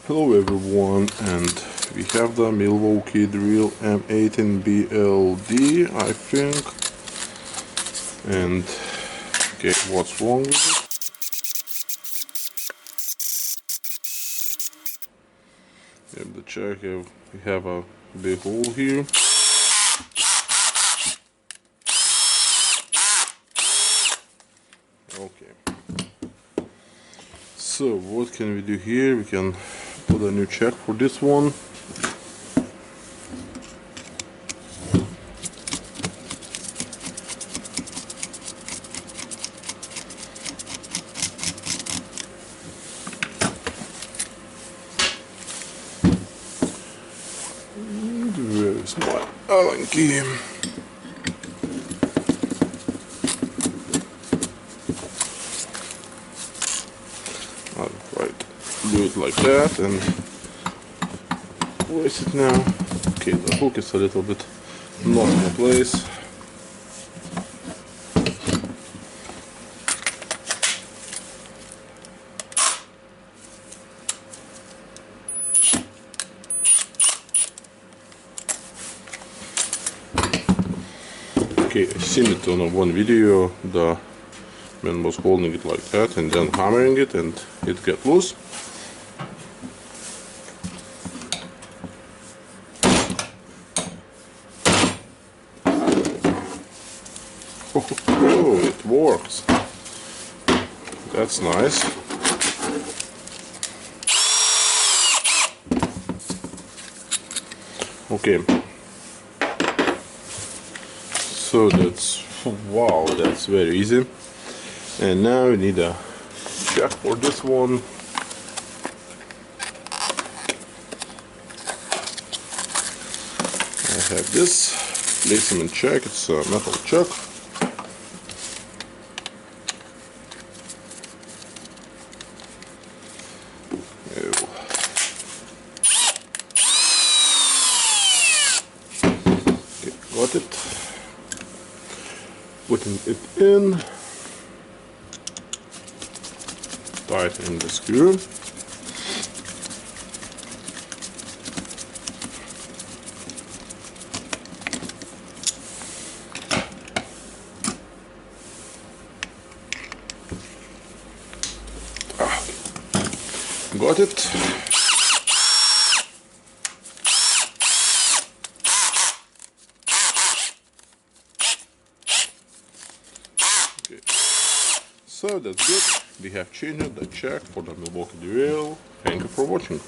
Hello everyone, and we have the Milwaukee Drill M18 BLD, I think, and okay, what's wrong with it? Have the check, we have a big hole here. Okay, so what can we do here? We can put a new check for this one. Where is my Allen key? Right, do it like that and place it now. Okay, the hook is a little bit not in place. Okay, I've seen it on one video. The man was holding it like that and then hammering it and it got loose. Oh, it works. That's nice. Okay. So that's, wow, that's very easy. And now we need a check for this one. I have this placement check, it's a metal chuck. Okay, got it. Putting it in, tighten the screw. Got it. So that's good. We have changed the check for the Milwaukee Drill. Thank you for watching.